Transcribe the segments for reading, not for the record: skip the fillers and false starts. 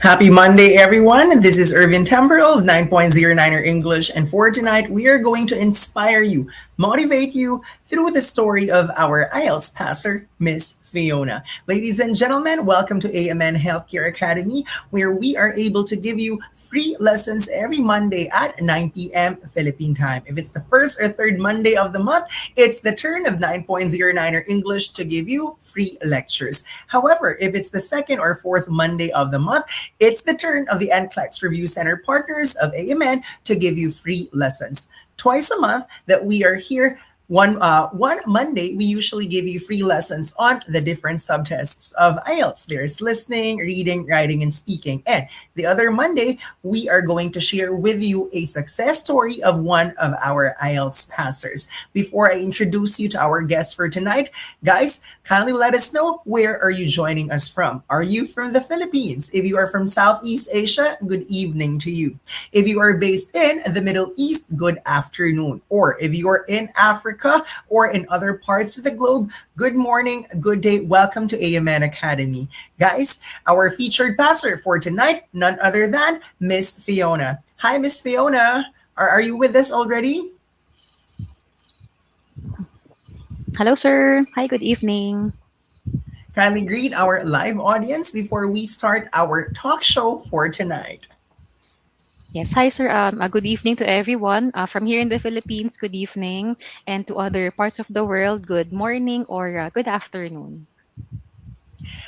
Happy Monday, everyone. This is Irvin Temporal of 9.09er English, and for tonight, we are going to inspire you, motivate you through the story of our IELTS passer, Miss Fionna. Ladies and gentlemen, welcome to AMN Healthcare Academy, where we are able to give you free lessons every Monday at 9 p.m. Philippine time. If it's the first or third Monday of the month, it's the turn of 9.09er English to give you free lectures. However, if it's the second or fourth Monday of the month, it's the turn of the NCLEX Review Center partners of AMN to give you free lessons. Twice a month that we are here. One Monday, we usually give you free lessons on the different subtests of IELTS. There's listening, reading, writing, and speaking. And the other Monday, we are going to share with you a success story of one of our IELTS passers. Before I introduce you to our guest for tonight, guys, kindly let us know, where are you joining us from? Are you from the Philippines? If you are from Southeast Asia, good evening to you. If you are based in the Middle East, good afternoon. Or if you are in Africa or in other parts of the globe, good morning, good day. Welcome to AMN Academy. Guys, our featured passer for tonight, none other than Miss Fionna. Hi, Miss Fionna. Are you with us already? Hello, sir. Hi, good evening. Kindly greet our live audience before we start our talk show for tonight. Yes, hi, sir. A good evening to everyone from here in the Philippines. Good evening, and to other parts of the world. Good morning or good afternoon.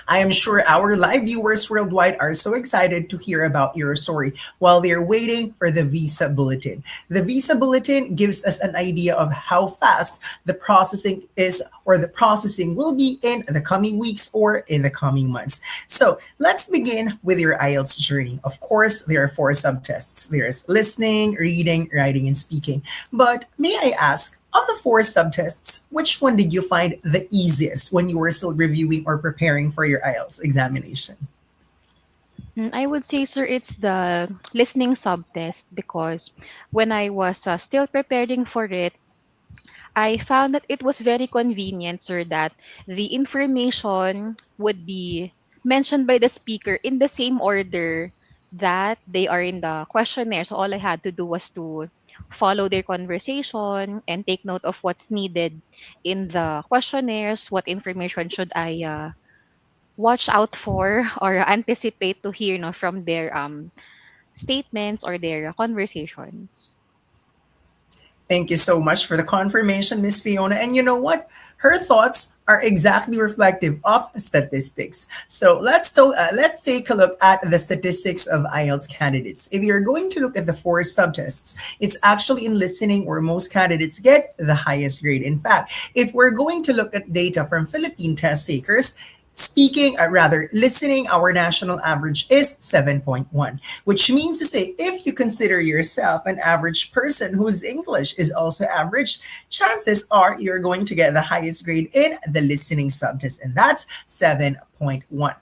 I am sure our live viewers worldwide are so excited to hear about your story while they're waiting for the visa bulletin. The visa bulletin gives us an idea of how fast the processing is, or the processing will be in the coming weeks or in the coming months. So let's begin with your IELTS journey. Of course, there are four subtests. There's listening, reading, writing, and speaking. But may I ask, of the four subtests, which one did you find the easiest when you were still reviewing or preparing for your IELTS examination? I would say, sir, it's the listening subtest because when I was still preparing for it, I found that it was very convenient, sir, that the information would be mentioned by the speaker in the same order that they are in the questionnaire. So all I had to do was to follow their conversation and take note of what's needed in the questionnaires, what information should I watch out for or anticipate to hear no, from their statements or their conversations. Thank you so much for the confirmation, Miss Fionna. And you know what? Her thoughts are exactly reflective of statistics. So let's take a look at the statistics of IELTS candidates. If you're going to look at the four subtests, it's actually in listening where most candidates get the highest grade. In fact, if we're going to look at data from Philippine test takers, listening, our national average is 7.1, which means to say, if you consider yourself an average person whose English is also average, chances are you're going to get the highest grade in the listening subtest, and that's 7.1.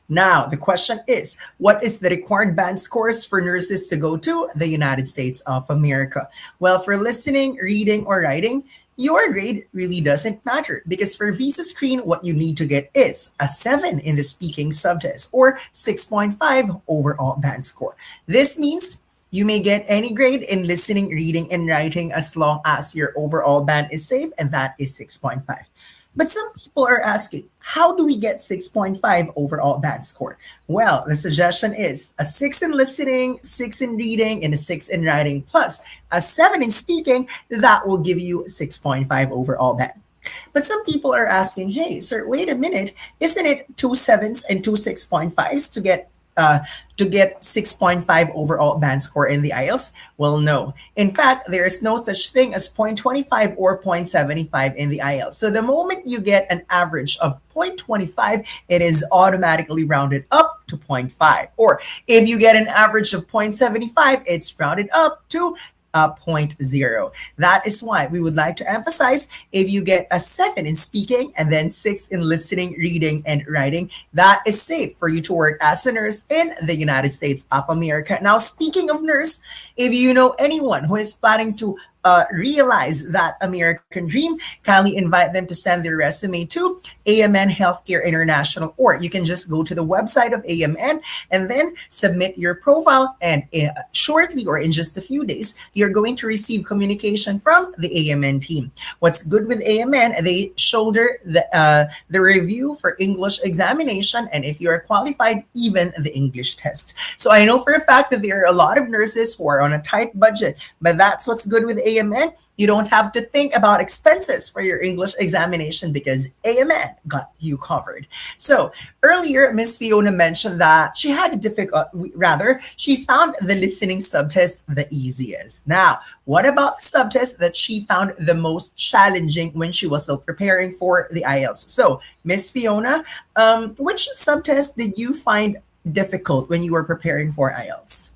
Now, the question is, what is the required band scores for nurses to go to the United States of America? Well, for listening, reading, or writing, your grade really doesn't matter because for visa screen, what you need to get is a 7 in the speaking subtest or 6.5 overall band score. This means you may get any grade in listening, reading, and writing as long as your overall band is safe, and that is 6.5. But some people are asking, how do we get 6.5 overall band score? Well, the suggestion is a 6 in listening, 6 in reading, and a 6 in writing, plus a 7 in speaking. That will give you 6.5 overall band. But some people are asking, hey, sir, wait a minute. Isn't it two sevens and two 6.5s uh, to get 6.5 overall band score in the IELTS? Well, no. In fact, there is no such thing as 0.25 or 0.75 in the IELTS. So the moment you get an average of 0.25, it is automatically rounded up to zero point 0.5. Or if you get an average of 0.75, it's rounded up to zero point 0. That is why we would like to emphasize, if you get a 7 in speaking and then 6 in listening, reading, and writing, that is safe for you to work as a nurse in the United States of America. Now, speaking of nurse, if you know anyone who is planning to realize that American dream, kindly invite them to send their resume to AMN Healthcare International, or you can just go to the website of AMN and then submit your profile. And shortly or in just a few days, you're going to receive communication from the AMN team. What's good with AMN, they shoulder the review for English examination, and if you are qualified, even the English test. So I know for a fact that there are a lot of nurses who are on a tight budget, but that's what's good with AMN. You don't have to think about expenses for your English examination because AMN got you covered. So earlier, Miss Fiona mentioned that she had a difficult, rather, she found the listening subtest the easiest. Now, what about the subtest that she found the most challenging when she was still preparing for the IELTS? So, Miss Fiona, which subtest did you find difficult when you were preparing for IELTS?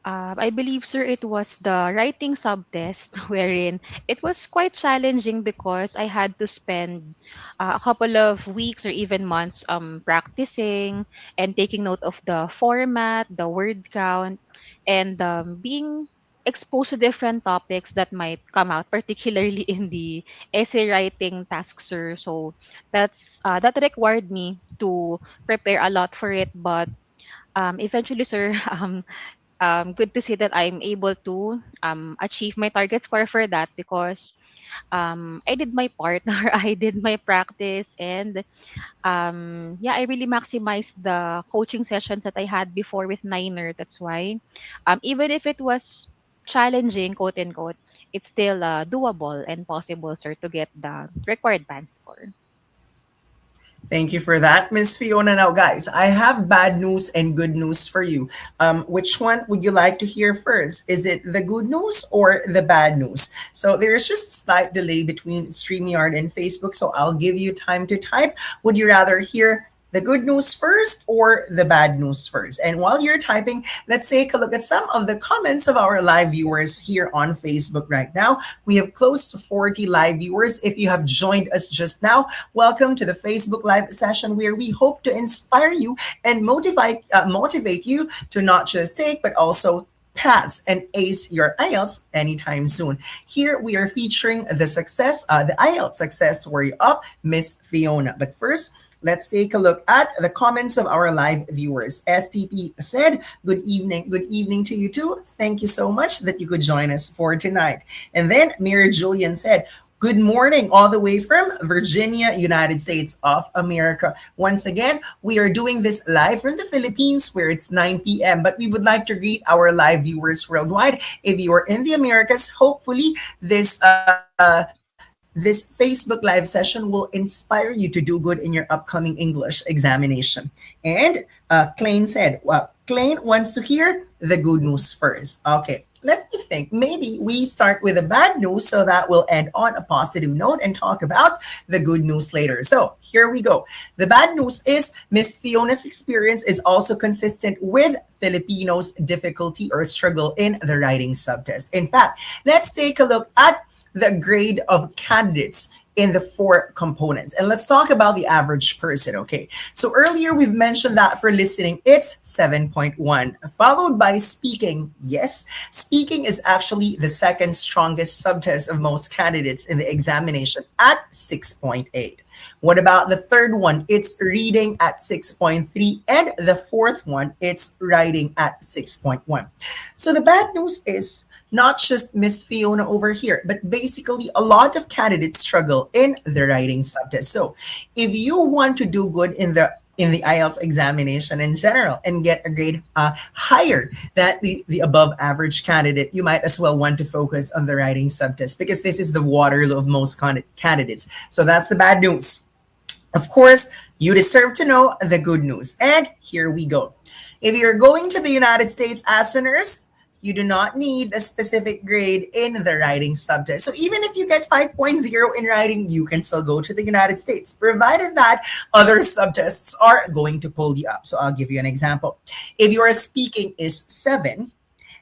I believe, sir, it was the writing subtest wherein it was quite challenging because I had to spend a couple of weeks or even months practicing and taking note of the format, the word count, and being exposed to different topics that might come out, particularly in the essay writing task, sir. So that required me to prepare a lot for it, but eventually, sir, good to see that I'm able to achieve my target score for that because I did my part or I did my practice and yeah, I really maximized the coaching sessions that I had before with Niner. That's why even if it was challenging, quote unquote, it's still doable and possible, sir, to get the required band score. Thank you for that, Miss Fiona. Now, guys, I have bad news and good news for you. Which one would you like to hear first? Is it the good news or the bad news? So there is just a slight delay between StreamYard and Facebook, so I'll give you time to type. Would you rather hear the good news first or the bad news first? And while you're typing, let's take a look at some of the comments of our live viewers here on Facebook right now. We have close to 40 live viewers. If you have joined us just now, welcome to the Facebook live session where we hope to inspire you and motivate you to not just take, but also pass and ace your IELTS anytime soon. Here we are featuring the IELTS success story of Miss Fiona. But first, let's take a look at the comments of our live viewers. STP said, good evening. Good evening to you too. Thank you so much that you could join us for tonight. And then Mary Julian said, good morning, all the way from Virginia, United States of America. Once again, we are doing this live from the Philippines where it's 9 p.m. But we would like to greet our live viewers worldwide. If you are in the Americas, hopefully this Facebook Live session will inspire you to do good in your upcoming English examination. And Klein said, well, Klein wants to hear the good news first. Okay, let me think. Maybe we start with the bad news so that we'll end on a positive note and talk about the good news later. So here we go. The bad news is Miss Fiona's experience is also consistent with Filipinos' difficulty or struggle in the writing subtest. In fact, let's take a look at the grade of candidates in the four components. And let's talk about the average person, okay? So earlier we've mentioned that for listening, it's 7.1, followed by speaking. Yes, speaking is actually the second strongest subtest of most candidates in the examination at 6.8. What about the third one? It's reading at 6.3. And the fourth one, it's writing at 6.1. So the bad news is not just Miss Fiona over here, but basically a lot of candidates struggle in the writing subtest. So if you want to do good in the IELTS examination in general and get a grade higher than the above average candidate, you might as well want to focus on the writing subtest because this is the Waterloo of most candidates. So that's the bad news. Of course, you deserve to know the good news. And here we go. If you're going to the United States as a nurse, you do not need a specific grade in the writing subject. So even if you get 5.0 in writing, you can still go to the United States, provided that other subtests are going to pull you up. So I'll give you an example. If your speaking is 7,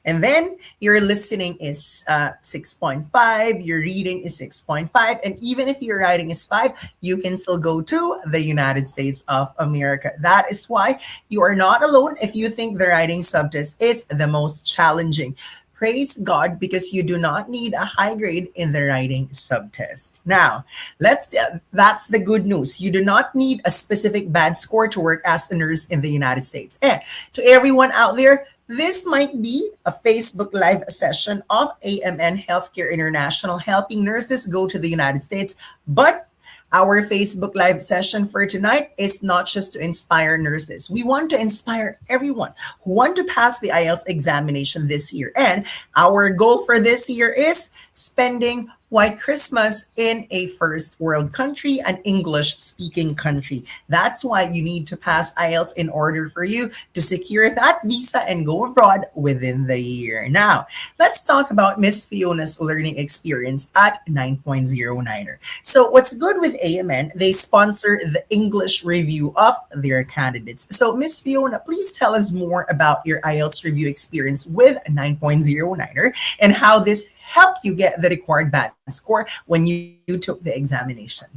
and then your listening is 6.5, your reading is 6.5, and even if your writing is 5, you can still go to the United States of America. That is why you are not alone if you think the writing subtest is the most challenging. Praise God because you do not need a high grade in the writing subtest. Now, that's the good news. You do not need a specific bad score to work as a nurse in the United States. And to everyone out there, this might be a Facebook Live session of AMN Healthcare International helping nurses go to the United States, but our Facebook Live session for tonight is not just to inspire nurses. We want to inspire everyone who want to pass the IELTS examination this year. And our goal for this year is spending White Christmas in a first world country, an English speaking country. That's why you need to pass IELTS in order for you to secure that visa and go abroad within the year. Now, let's talk about Miss Fiona's learning experience at 9.09er. So, what's good with AMN, they sponsor the English review of their candidates. So, Miss Fiona, please tell us more about your IELTS review experience with 9.09er and how this helped you get the required band score when you took the examination.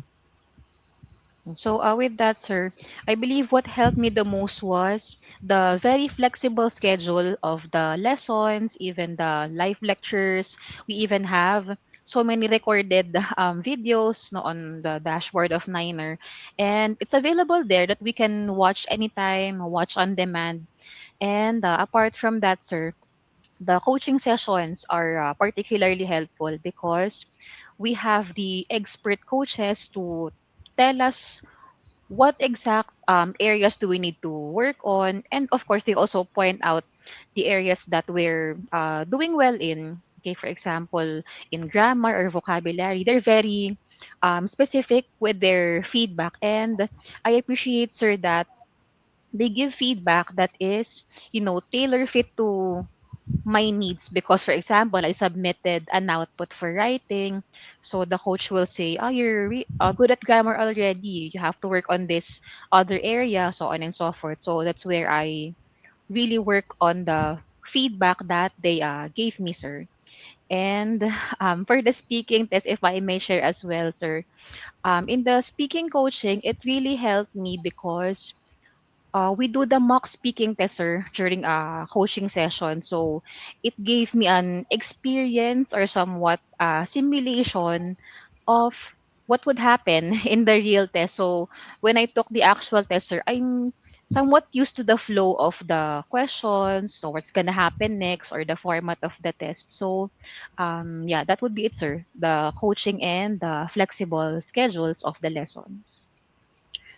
So, with that, sir, I believe what helped me the most was the very flexible schedule of the lessons, even the live lectures. We even have so many recorded videos no, on the dashboard of Niner. And it's available there that we can watch anytime, watch on demand. And apart from that, sir, the coaching sessions are particularly helpful because we have the expert coaches to tell us what exact areas do we need to work on, and of course they also point out the areas that we're doing well in. Okay, for example, in grammar or vocabulary, they're very specific with their feedback, and I appreciate, sir, that they give feedback that is, tailor fit to my needs. Because for example, I submitted an output for writing, so the coach will say, oh, you're good at grammar already, you have to work on this other area, so on and so forth. So that's where I really work on the feedback that they gave me, sir. And for the speaking test, if I may share as well, sir, in the speaking coaching, it really helped me because we do the mock speaking test, sir, during a coaching session. So it gave me an experience or somewhat simulation of what would happen in the real test. So when I took the actual test, sir, I'm somewhat used to the flow of the questions, so what's gonna happen next, or the format of the test. So yeah, that would be it, sir. The coaching and the flexible schedules of the lessons.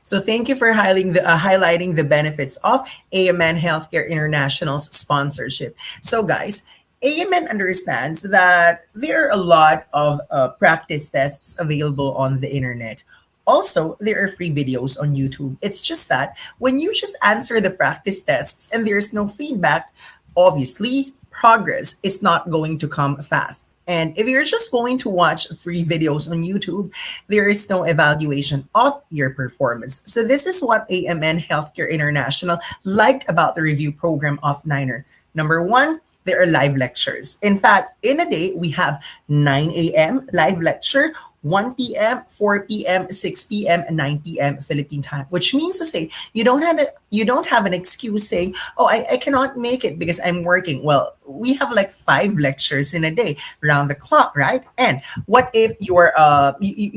So thank you for highlighting the benefits of AMN Healthcare International's sponsorship. So guys, AMN understands that there are a lot of practice tests available on the internet. Also, there are free videos on YouTube. It's just that when you just answer the practice tests and there's no feedback, obviously progress is not going to come fast. And if you're just going to watch free videos on YouTube, there is no evaluation of your performance. So this is what AMN Healthcare International liked about the review program of Niner. Number one, there are live lectures. In fact, in a day, we have 9 a.m. live lecture, 1 p.m., 4 p.m., 6 p.m., and 9 p.m. Philippine time, which means to say you don't have an excuse saying, oh, I cannot make it because I'm working. Well, we have like 5 lectures in a day round the clock, right? And what if you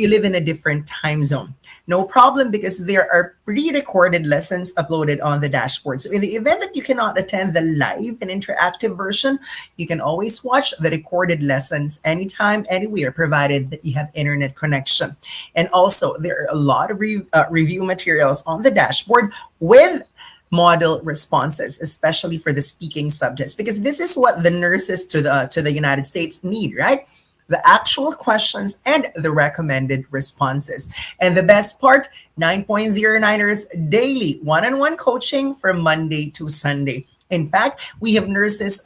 live in a different time zone? No problem, because there are pre-recorded lessons uploaded on the dashboard. So in the event that you cannot attend the live and interactive version, you can always watch the recorded lessons anytime, anywhere, provided that you have internet connection. And also, there are a lot of review materials on the dashboard with model responses, especially for the speaking subjects, because this is what the nurses to the United States need, right? The actual questions and the recommended responses. And the best part, 9.09ers daily one-on-one coaching from Monday to Sunday. In fact, we have nurses,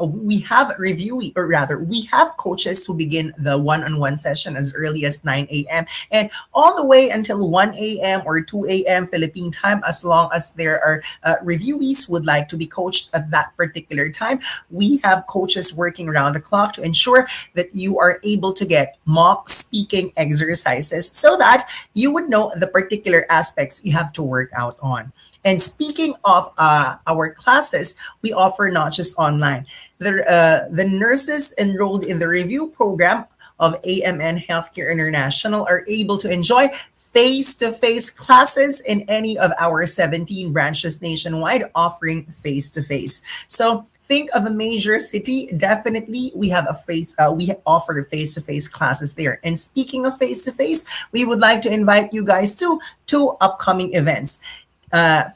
we have we have coaches who begin the one-on-one session as early as 9 a.m. and all the way until 1 a.m. or 2 a.m. Philippine time, as long as there are reviewees would like to be coached at that particular time. We have coaches working around the clock to ensure that you are able to get mock speaking exercises so that you would know the particular aspects you have to work out on. And speaking of our classes, we offer not just online. The nurses enrolled in the review program of AMN Healthcare International are able to enjoy face to face classes in any of our 17 branches nationwide, offering face to face. So, think of a major city. Definitely, we have a we offer face to face classes there. And speaking of face to face, we would like to invite you guys to two upcoming events.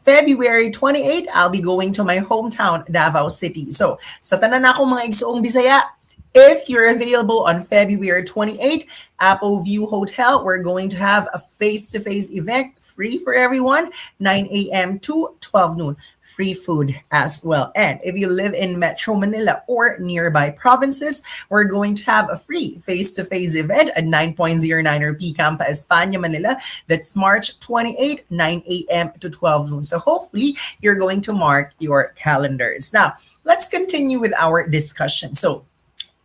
February 28, I'll be going to my hometown, Davao City. So, sa tanan ako mga igsoong Bisaya, if you're available on February 28th, Apple View Hotel, we're going to have a face-to-face event free for everyone, 9 a.m. to 12 noon. Free food as well. And if you live in Metro Manila or nearby provinces, we're going to have a free face-to-face event at 9.09 or P Campa España, Manila. That's March 28, 9 a.m. to 12 noon. So hopefully you're going to mark your calendars. Now, let's continue with our discussion. So,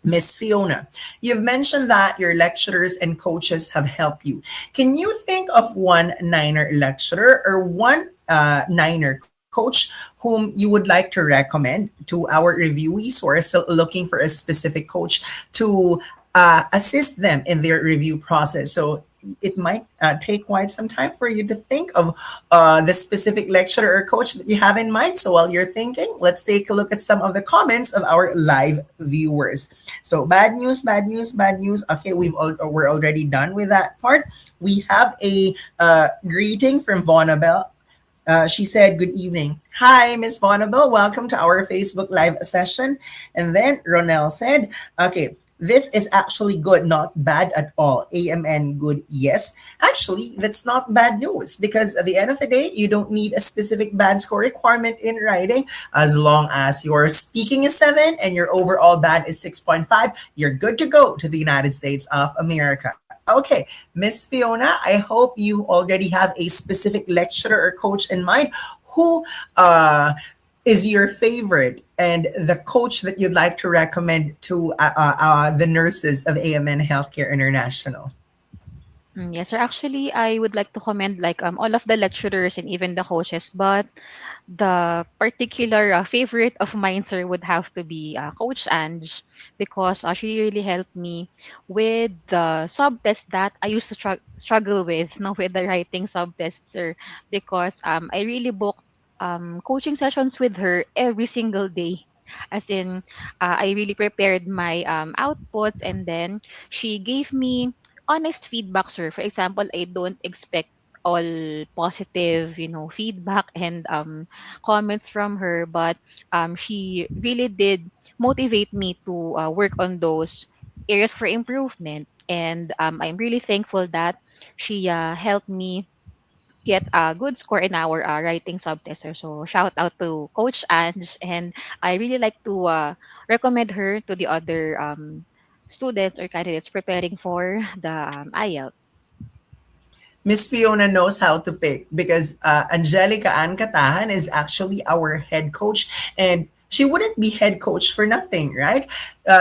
Miss Fiona, you've mentioned that your lecturers and coaches have helped you. Can you think of one Niner lecturer or one Niner coach whom you would like to recommend to our reviewees who are still looking for a specific coach to assist them in their review process? So it might take quite some time for you to think of the specific lecturer or coach that you have in mind. So while you're thinking, let's take a look at some of the comments of our live viewers. So bad news, bad news, bad news. Okay, we're already done with that part. We have a greeting from Vonabel. She said, "Good evening. Hi, Miss Vonabel. Welcome to our Facebook Live session." And then Ronel said, "Okay, this is actually good, not bad at all. AMN good, yes. Actually, that's not bad news because at the end of the day, you don't need a specific band score requirement in writing. As long as your speaking is 7 and your overall band is 6.5, you're good to go to the United States of America." Okay, Miss Fiona, I hope you already have a specific lecturer or coach in mind who is your favorite and the coach that you'd like to recommend to the nurses of AMN Healthcare International. Yes, sir. Actually, I would like to commend like all of the lecturers and even the coaches, but the particular favorite of mine, sir, would have to be Coach Ange because she really helped me with the sub test that I used to struggle with, no, with the writing sub test, sir, because I really booked coaching sessions with her every single day. As in, I really prepared my outputs, and then she gave me honest feedback, sir. For example, I don't expect all positive, feedback and comments from her, but she really did motivate me to work on those areas for improvement. And I'm really thankful that she helped me get a good score in our writing subtester. So shout out to Coach Ange, and I really like to recommend her to the other students or candidates preparing for the IELTS. Miss Fiona knows how to pick because Angelica Ann Katahan is actually our head coach, and she wouldn't be head coach for nothing, right?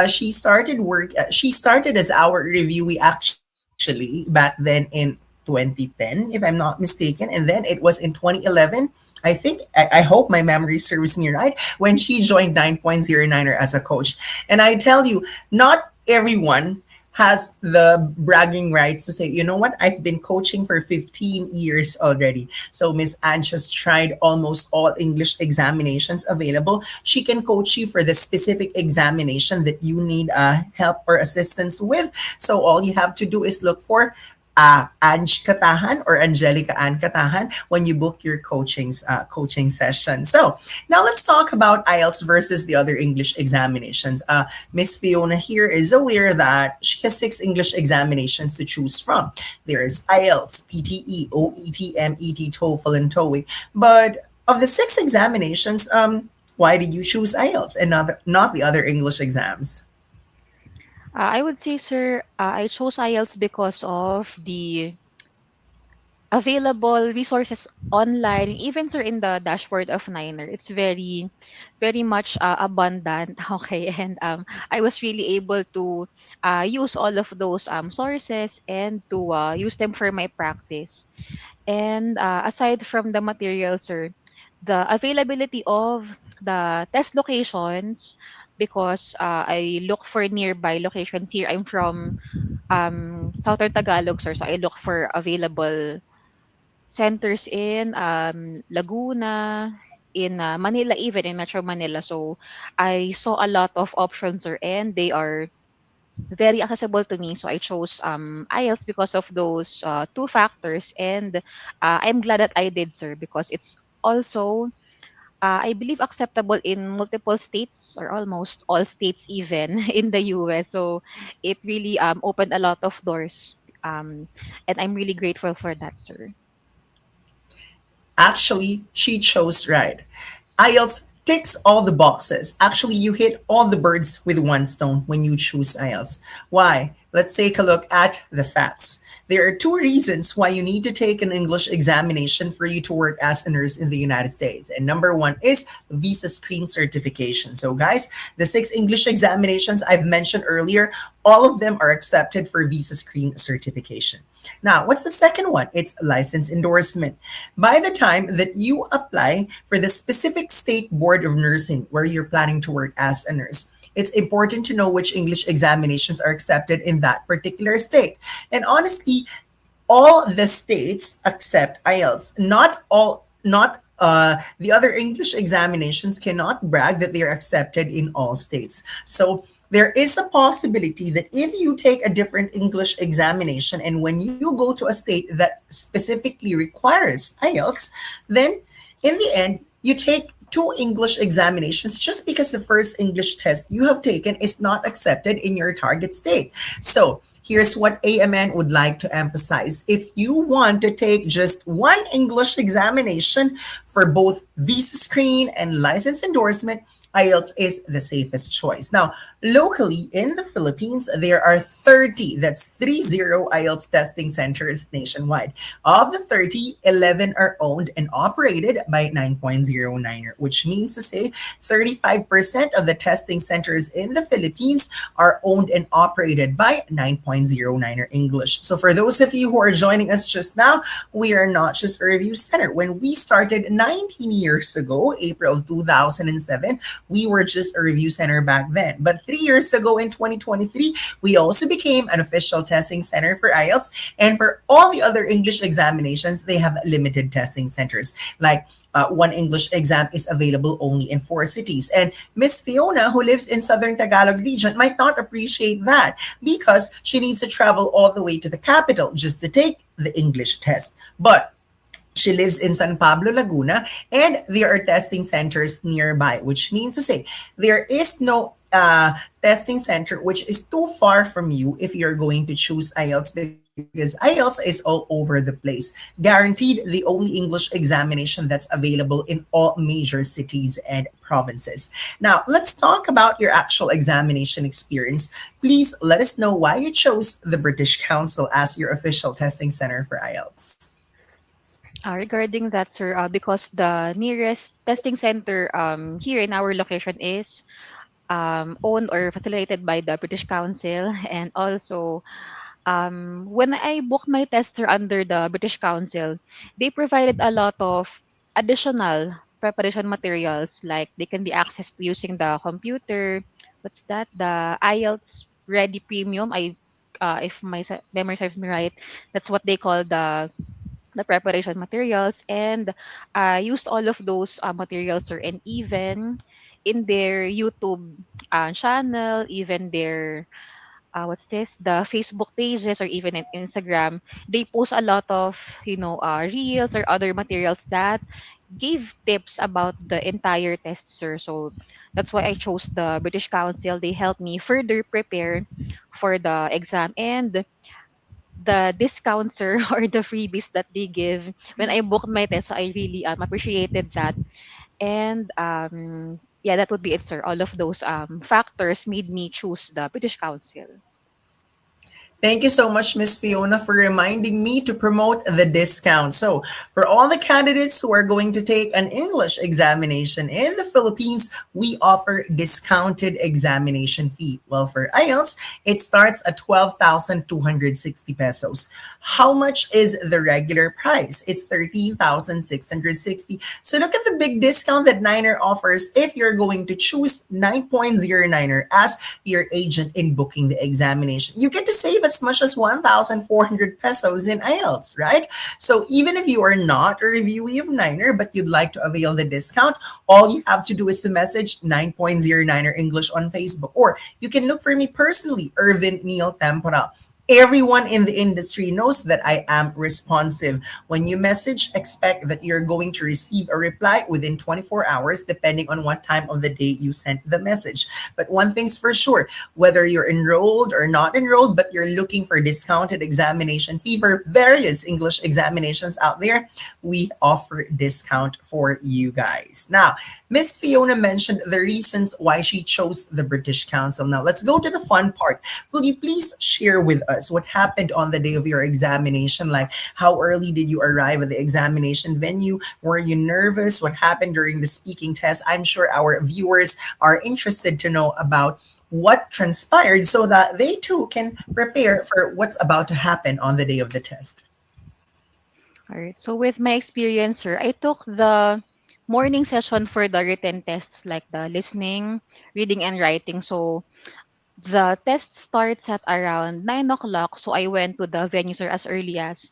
She started as our reviewee actually back then in 2010, if I'm not mistaken, and then it was in 2011. I hope my memory serves me right when she joined 9.09er as a coach. And I tell you, not everyone has the bragging rights to say, you know what, I've been coaching for 15 years already. So Miss Ange has tried almost all English examinations available. She can coach you for the specific examination that you need help or assistance with. So all you have to do is look for Ange Katahan or Angelica Ann Katahan when you book your coaching session. So now let's talk about IELTS versus the other English examinations. Miss Fiona here is aware that she has 6 English examinations to choose from. There's IELTS, PTE, OET, MET, TOEFL, and TOEIC. But of the 6 examinations, why did you choose IELTS and not the other English exams? I would say, sir, I chose IELTS because of the available resources online, even sir in the dashboard of Niner. It's very, very much abundant. Okay, and I was really able to use all of those sources and to use them for my practice. And aside from the material, sir, the availability of the test locations, because I look for nearby locations here. I'm from Southern Tagalog, sir. So I look for available centers in Laguna, in Manila, even in Metro Manila. So I saw a lot of options, sir, and they are very accessible to me. So I chose IELTS because of those two factors, and I'm glad that I did, sir, because it's also I believe acceptable in multiple states, or almost all states even in the US. So it really opened a lot of doors. And I'm really grateful for that, sir. Actually, she chose right. IELTS ticks all the boxes. Actually, you hit all the birds with one stone when you choose IELTS. Why? Let's take a look at the facts. There are two reasons why you need to take an English examination for you to work as a nurse in the United States. And number one is visa screen certification. So, guys, the six English examinations I've mentioned earlier, all of them are accepted for visa screen certification. Now, what's the second one? It's license endorsement. By the time that you apply for the specific state board of nursing where you're planning to work as a nurse, it's important to know which English examinations are accepted in that particular state. And honestly, all the states accept IELTS. Not all, not the other English examinations cannot brag that they are accepted in all states. So there is a possibility that if you take a different English examination and when you go to a state that specifically requires IELTS, then in the end, you take two English examinations just because the first English test you have taken is not accepted in your target state. So, here's what AMN would like to emphasize. If you want to take just one English examination for both visa screen and license endorsement, IELTS is the safest choice. Now, locally in the Philippines, there are 30, that's 30 IELTS testing centers nationwide. Of the 30, 11 are owned and operated by 9.09er, which means to say 35% of the testing centers in the Philippines are owned and operated by 9.09er English. So for those of you who are joining us just now, we are not just a review center. When we started 19 years ago, April 2007, we were just a review center back then. But 3 years ago in 2023, we also became an official testing center for IELTS. And for all the other English examinations, they have limited testing centers. Like one English exam is available only in 4 cities. And Miss Fiona, who lives in Southern Tagalog region, might not appreciate that because she needs to travel all the way to the capital just to take the English test. But she lives in San Pablo, Laguna, and there are testing centers nearby, which means to say there is no testing center which is too far from you if you're going to choose IELTS because IELTS is all over the place. Guaranteed the only English examination that's available in all major cities and provinces. Now, let's talk about your actual examination experience. Please let us know why you chose the British Council as your official testing center for IELTS. Regarding that, sir, because the nearest testing center here in our location is owned or facilitated by the British Council, and also when I booked my tester under the British Council, they provided a lot of additional preparation materials, like they can be accessed using the computer. What's that? The IELTS Ready Premium. If my memory serves me right, that's what they call the preparation materials, and I used all of those materials, or and even in their YouTube channel, even their what's this, the Facebook pages, or even in Instagram, they post a lot of reels or other materials that gave tips about the entire test, sir. So that's why I chose the British Council. They helped me further prepare for the exam, and the discounts, sir, or the freebies that they give when I booked my test. So I really appreciated that. And yeah, that would be it, sir. All of those factors made me choose the British Council. Thank you so much, Miss Fiona, for reminding me to promote the discount. So, for all the candidates who are going to take an English examination in the Philippines, we offer discounted examination fee. Well, for IELTS, it starts at 12,260 pesos. How much is the regular price? It's 13,660. So, look at the big discount that Niner offers if you're going to choose 9.09er as your agent in booking the examination. You get to save as much as 1,400 pesos in IELTS, right? So even if you are not a reviewee of Niner, but you'd like to avail the discount, all you have to do is to message 9.09er English on Facebook, or you can look for me personally, Irvin Neil Tempora. Everyone in the industry knows that I am responsive. When you message, expect that you're going to receive a reply within 24 hours, depending on what time of the day you sent the message. But one thing's for sure, whether you're enrolled or not enrolled, but you're looking for discounted examination fee for various English examinations out there, we offer discount for you guys. Now, Miss Fiona mentioned the reasons why she chose the British Council. Now, let's go to the fun part. Will you please share with us what happened on the day of your examination? Like, how early did you arrive at the examination venue? Were you nervous? What happened during the speaking test? I'm sure our viewers are interested to know about what transpired so that they too can prepare for what's about to happen on the day of the test. All right. So with my experience, sir, I took the morning session for the written tests like the listening, reading, and writing. So the test starts at around 9 o'clock. So I went to the venue, sir, as early as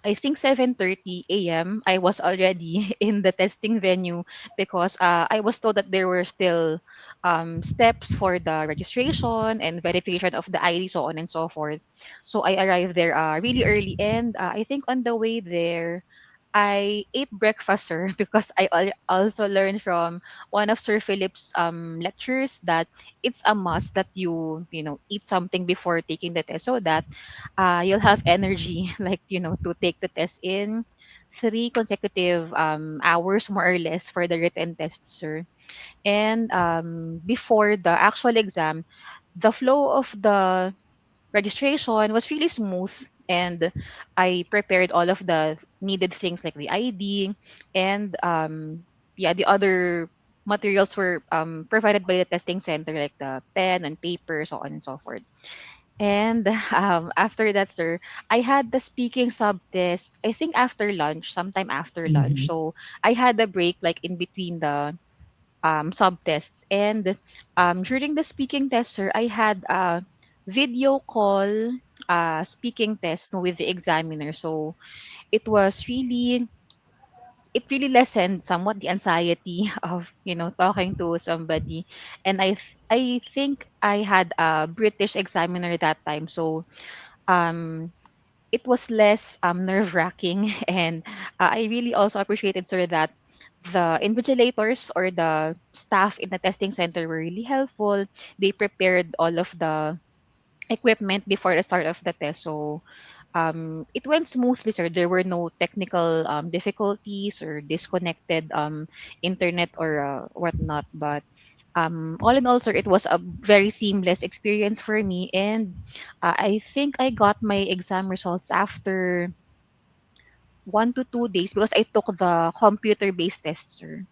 I think 7:30 a.m. I was already in the testing venue because I was told that there were still steps for the registration and verification of the ID, so on and so forth. So I arrived there really early, and I think on the way there, I ate breakfast, sir, because also learned from one of Sir Philip's lectures that it's a must that you eat something before taking the test so that you'll have energy, like, to take the test in 3 consecutive hours, more or less, for the written test, sir. And before the actual exam, the flow of the registration was really smooth, and I prepared all of the needed things like the ID, and yeah, the other materials were provided by the testing center, like the pen and paper, so on and so forth. And after that, sir, I had the speaking sub test, I think after lunch, sometime after lunch. Mhm. So I had a break like in between the sub tests. And during the speaking test, sir, I had a video call speaking test with the examiner. So it was really, it really lessened somewhat the anxiety of talking to somebody. And I think I had a British examiner that time, so um it was less nerve wracking. And I really also appreciated, sir, that the invigilators or the staff in the testing center were really helpful. They prepared all of the equipment before the start of the test. So it went smoothly, sir. There were no technical difficulties or disconnected internet or whatnot. But all in all, sir, it was a very seamless experience for me. And I think I got my exam results after 1 to 2 days because I took the computer-based test, sir.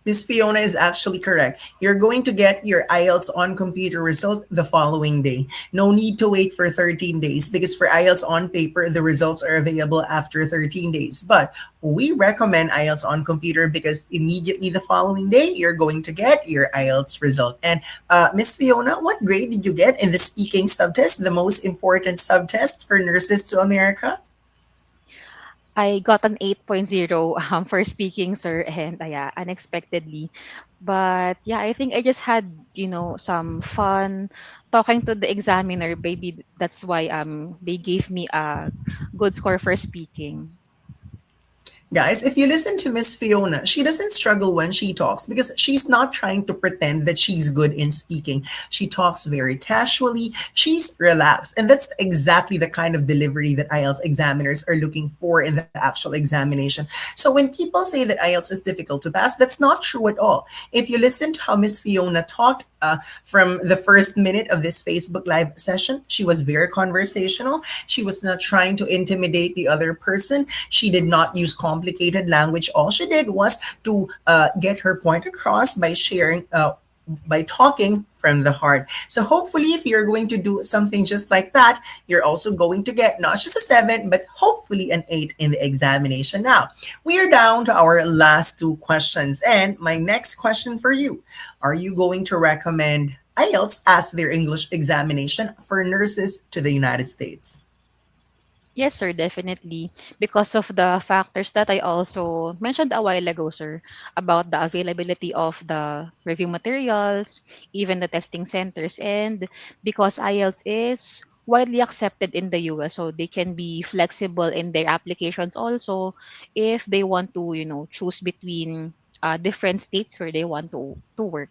Miss Fiona is actually correct. You're going to get your IELTS on computer result the following day. No need to wait for 13 days because for IELTS on paper, the results are available after 13 days. But we recommend IELTS on computer because immediately the following day, you're going to get your IELTS result. And Miss Fiona, what grade did you get in the speaking subtest, the most important subtest for nurses to America? I got an 8.0 for speaking, sir, and yeah, unexpectedly. But yeah, I think I just had, some fun talking to the examiner. Maybe that's why they gave me a good score for speaking. Guys, if you listen to Miss Fiona, she doesn't struggle when she talks because she's not trying to pretend that she's good in speaking. She talks very casually, she's relaxed, and that's exactly the kind of delivery that IELTS examiners are looking for in the actual examination. So when people say that IELTS is difficult to pass, that's not true at all. If you listen to how Miss Fiona talked, from the first minute of this Facebook Live session. She was very conversational. She was not trying to intimidate the other person. She did not use complicated language. All she did was to get her point across by sharing. By talking from the heart. So hopefully, if you're going to do something just like that, you're also going to get not just a 7, but hopefully an 8 in the examination. Now, we are down to our last two questions. And my next question for you, are you going to recommend IELTS as their English examination for nurses to the United States? Yes, sir, definitely. Because of the factors that I also mentioned a while ago, sir, about the availability of the review materials, even the testing centers, and because IELTS is widely accepted in the US, so they can be flexible in their applications also if they want to, choose between different states where they want to work.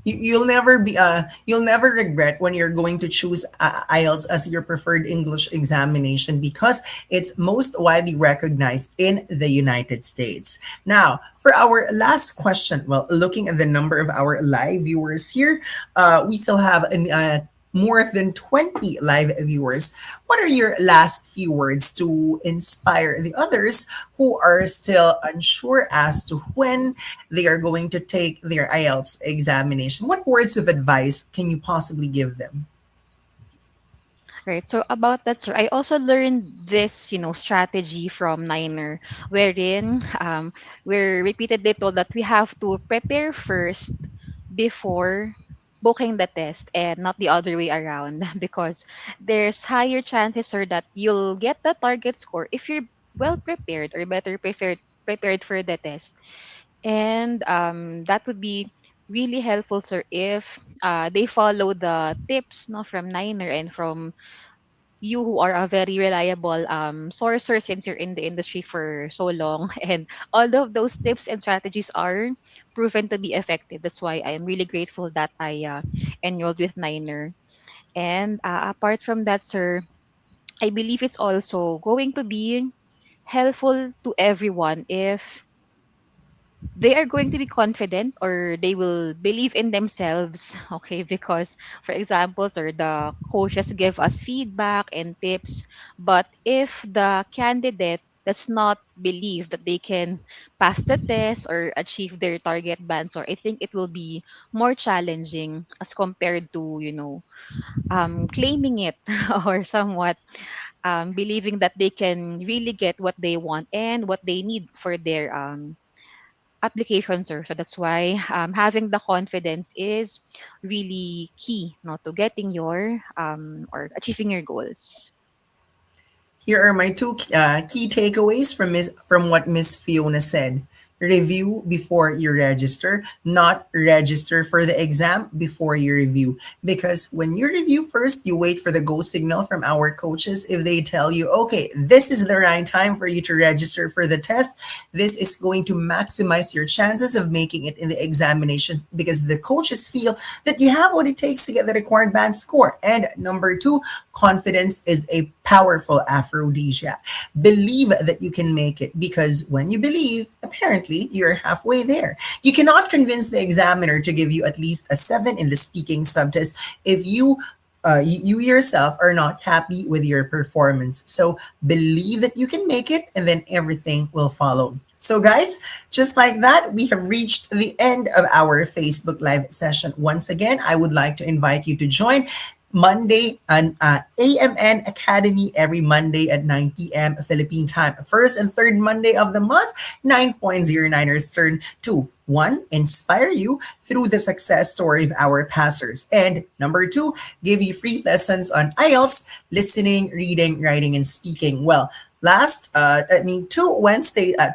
You'll never regret when you're going to choose IELTS as your preferred English examination because it's most widely recognized in the United States. Now, for our last question, well, looking at the number of our live viewers here, we still have more than 20 live viewers. What are your last few words to inspire the others who are still unsure as to when they are going to take their IELTS examination? What words of advice can you possibly give them? Right. So about that, sir, I also learned this, strategy from Niner, wherein we're repeatedly told that we have to prepare first before booking the test and not the other way around because there's higher chances, sir, that you'll get the target score if you're well prepared or better prepared for the test. And that would be really helpful, sir, if they follow the tips, no, from Niner and from you who are a very reliable sourcer since you're in the industry for so long and all of those tips and strategies are proven to be effective. That's why I'm really grateful that I enrolled with Niner. And apart from that, sir, I believe it's also going to be helpful to everyone if they are going to be confident or they will believe in themselves. Okay, because for example, sir, the coaches give us feedback and tips, but if the candidate does not believe that they can pass the test or achieve their target bands, or I think it will be more challenging as compared to claiming it or somewhat believing that they can really get what they want and what they need for their application, sir. So that's why having the confidence is really key, no, to getting your or achieving your goals. Here are my two key takeaways from what Miss Fiona said. Review before you register, not register for the exam before you review. Because when you review first, you wait for the go signal from our coaches. If they tell you, okay, this is the right time for you to register for the test, this is going to maximize your chances of making it in the examination because the coaches feel that you have what it takes to get the required band score. And number two, confidence is a powerful aphrodisiac. Believe that you can make it because when you believe, apparently you're halfway there. You cannot convince the examiner to give you at least a 7 in the speaking subtest if you yourself are not happy with your performance. So believe that you can make it and then everything will follow. So, guys, just like that, we have reached the end of our Facebook Live session. Once again, I would like to invite you to join Monday and AMN Academy every Monday at 9 p.m. Philippine time. First and third Monday of the month, 9.09ers turn to one, inspire you through the success story of our pastors. And number two, give you free lessons on IELTS, listening, reading, writing, and speaking. Well,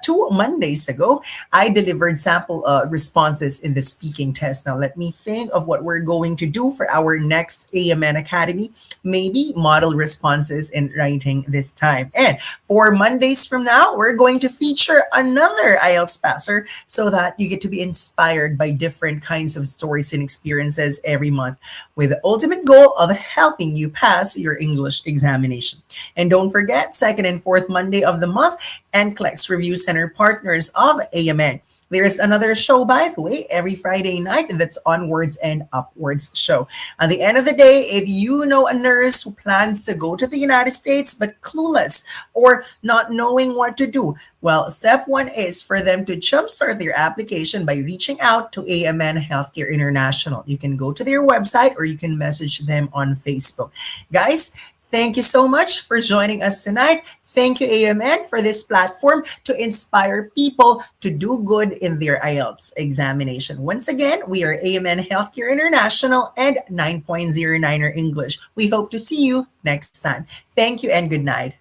two Mondays ago, I delivered sample responses in the speaking test. Now, let me think of what we're going to do for our next AMN Academy. Maybe model responses in writing this time. And for Mondays from now, we're going to feature another IELTS passer so that you get to be inspired by different kinds of stories and experiences every month with the ultimate goal of helping you pass your English examination. And don't forget, second and fourth Monday of the month, NCLEX Review Center partners of AMN. There's another show, by the way, every Friday night. That's Onwards and Upwards show. At the end of the day, if you know a nurse who plans to go to the United States but clueless or not knowing what to do, well, step one is for them to jumpstart their application by reaching out to AMN Healthcare International. You can go to their website or you can message them on Facebook. Guys, thank you so much for joining us tonight. Thank you, AMN, for this platform to inspire people to do good in their IELTS examination. Once again, we are AMN Healthcare International and 9.09er English. We hope to see you next time. Thank you and good night.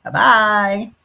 Bye bye.